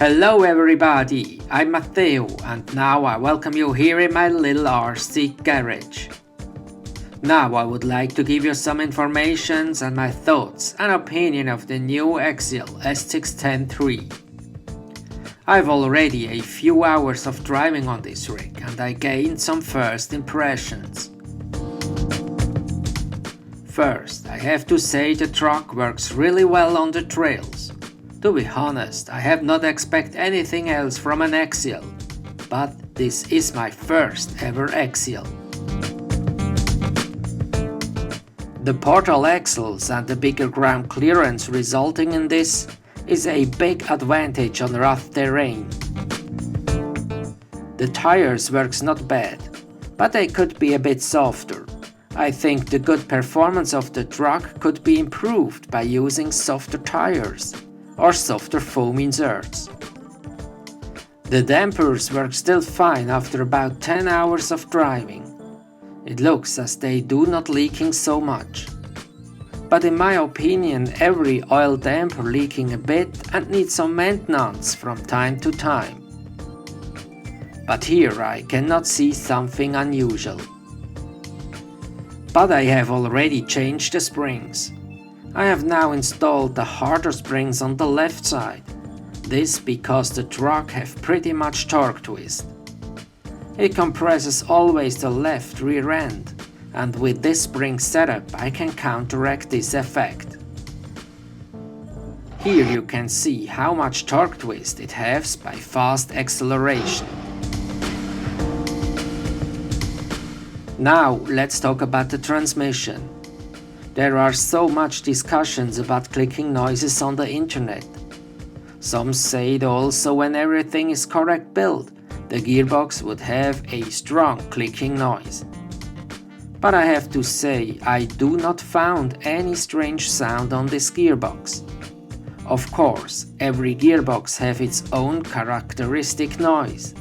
Hello everybody, I'm Matteo and now I welcome you here in my little RC garage. Now I would like to give you some information and my thoughts and opinion of the new Axial SCX10 I've already a few hours of driving on this rig and I gained some first impressions. First, I have to say the truck works really well on the trails. To be honest, I have not expected anything else from an Axial, but this is my first ever Axial. The portal axles and the bigger ground clearance resulting in this is a big advantage on rough terrain. The tires works not bad, but they could be a bit softer. I think the good performance of the truck could be improved by using softer tires or softer foam inserts. The dampers work still fine after about 10 hours of driving. It looks as they do not leaking so much. But in my opinion, every oil damper leaking a bit and needs some maintenance from time to time. But here I cannot see something unusual. But I have already changed the springs. I have now installed the harder springs on the left side. This because the truck have pretty much torque twist. It compresses always the left rear end, and with this spring setup I can counteract this effect. Here you can see how much torque twist it has by fast acceleration. Now let's talk about the transmission. There are so much discussions about clicking noises on the internet. Some say that also when everything is correct built, the gearbox would have a strong clicking noise. But I have to say, I do not found any strange sound on this gearbox. Of course, every gearbox have its own characteristic noise.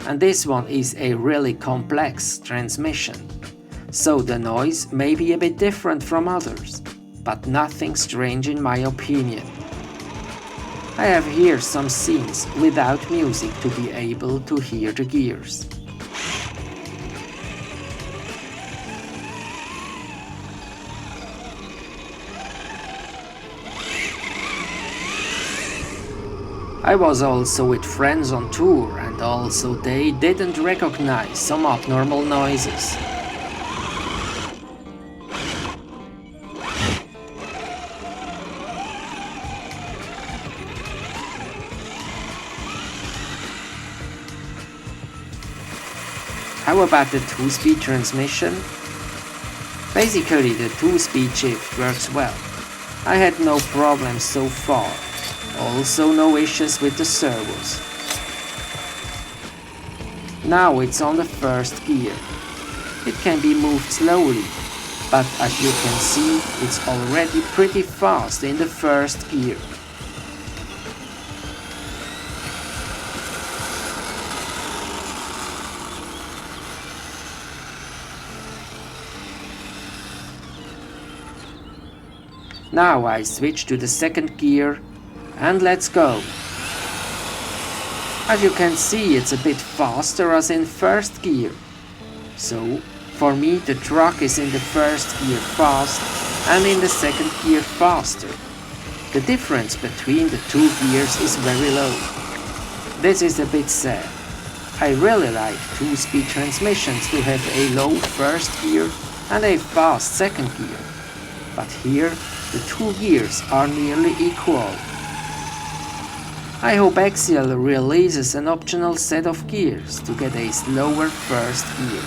And this one is a really complex transmission. So the noise may be a bit different from others, but nothing strange in my opinion. I have here some scenes without music to be able to hear the gears. I was also with friends on tour and also they didn't recognize some abnormal noises. How about the 2-speed transmission? Basically the 2-speed shift works well. I had no problems so far. Also no issues with the servos. Now it's on the first gear. It can be moved slowly, but as you can see it's already pretty fast in the first gear. Now I switch to the second gear and let's go. As you can see, it's a bit faster as in first gear. So for me the truck is in the first gear fast and in the second gear faster. The difference between the two gears is very low. This is a bit sad. I really like 2-speed transmissions to have a low first gear and a fast second gear. But here the two gears are nearly equal. I hope Axial releases an optional set of gears to get a slower first gear.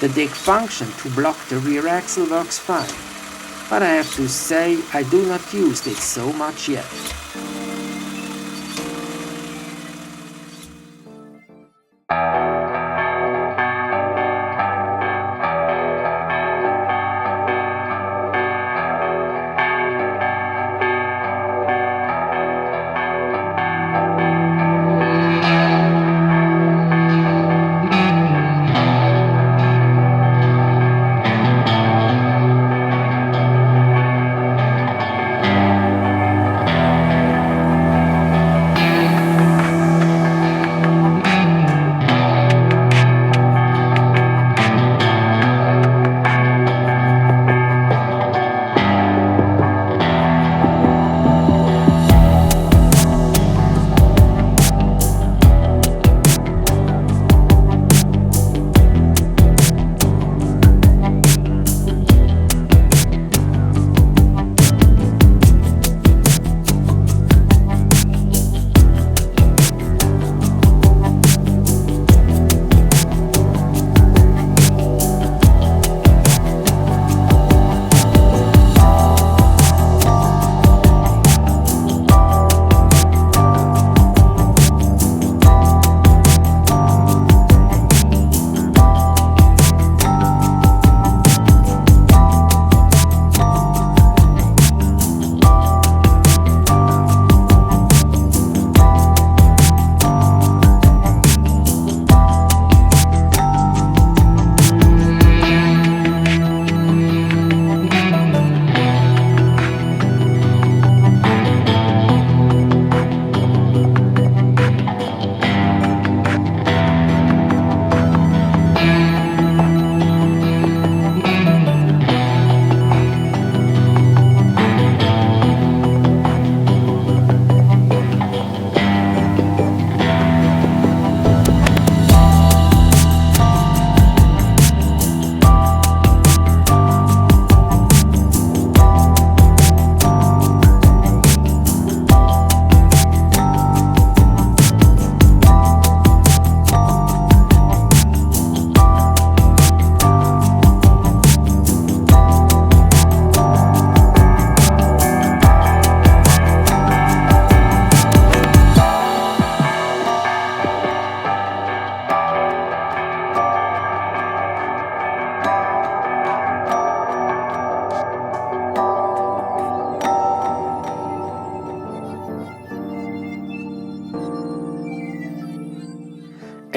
The dig function to block the rear axle works fine, but I have to say I do not use it so much yet.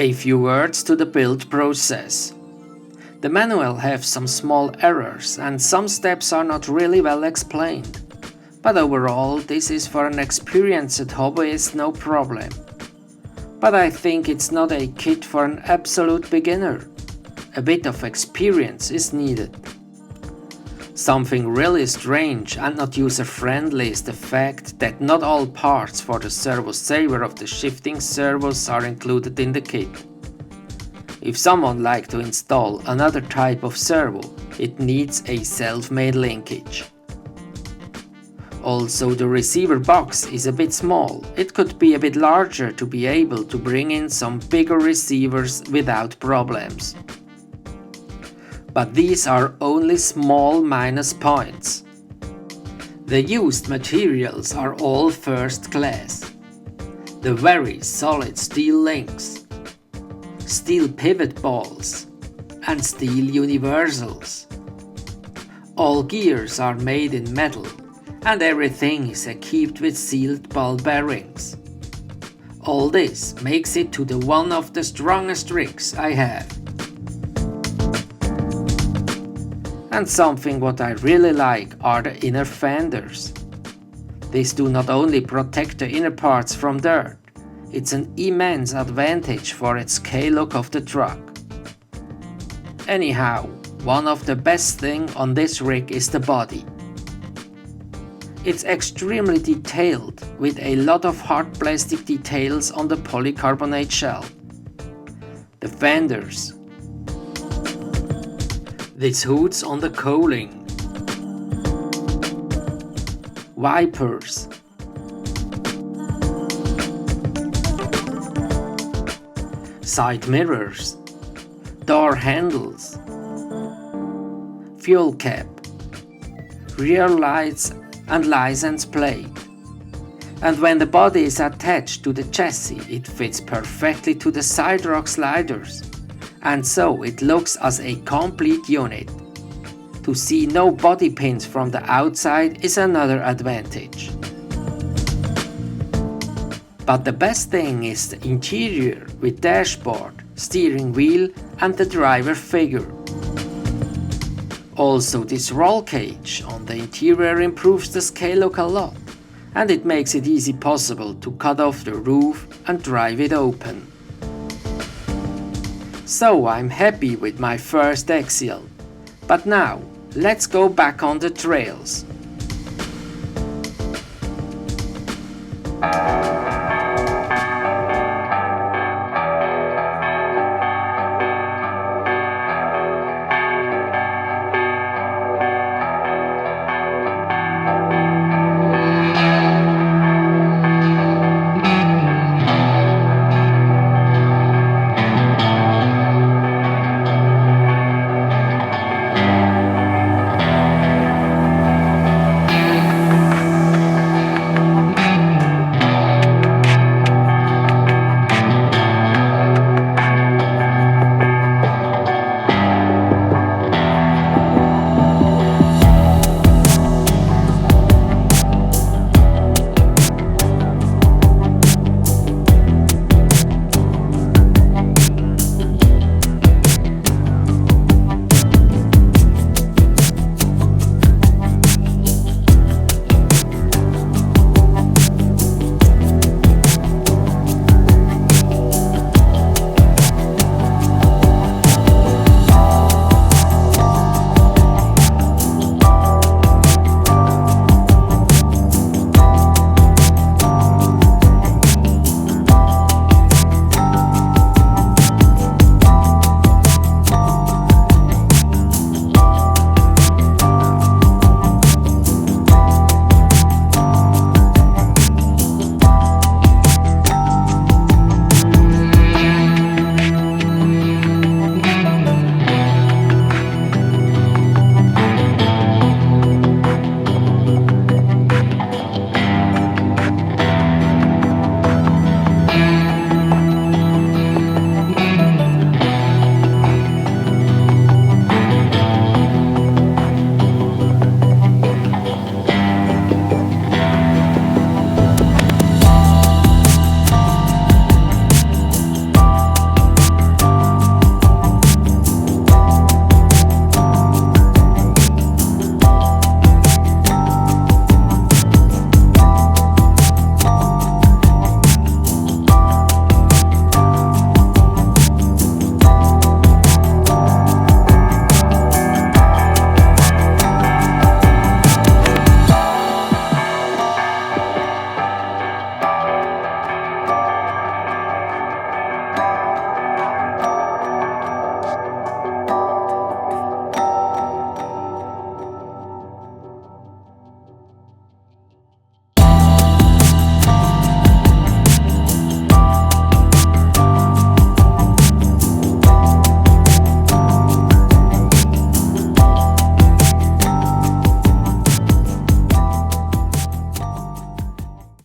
A few words to the build process. The manual have some small errors and some steps are not really well explained. But overall, this is for an experienced hobbyist no problem. But I think it's not a kit for an absolute beginner. A bit of experience is needed. Something really strange and not user-friendly is the fact that not all parts for the servo saver of the shifting servos are included in the kit. If someone like to install another type of servo, it needs a self-made linkage. Also, the receiver box is a bit small. It could be a bit larger to be able to bring in some bigger receivers without problems. But these are only small minus points. The used materials are all first class. The very solid steel links, steel pivot balls, and steel universals. All gears are made in metal, and everything is equipped with sealed ball bearings. All this makes it to the one of the strongest rigs I have. And something what I really like are the inner fenders. These do not only protect the inner parts from dirt, it's an immense advantage for its scale look of the truck. Anyhow, one of the best things on this rig is the body. It's extremely detailed with a lot of hard plastic details on the polycarbonate shell. The fenders, these hoods on the cowling, wipers, side mirrors, door handles, fuel cap, rear lights and license plate. And when the body is attached to the chassis, it fits perfectly to the side rock sliders, and so it looks as a complete unit. To see no body pins from the outside is another advantage. But the best thing is the interior with dashboard, steering wheel and the driver figure. Also, this roll cage on the interior improves the scale look a lot, and it makes it easy possible to cut off the roof and drive it open. So I'm happy with my first Axial. But now, let's go back on the trails.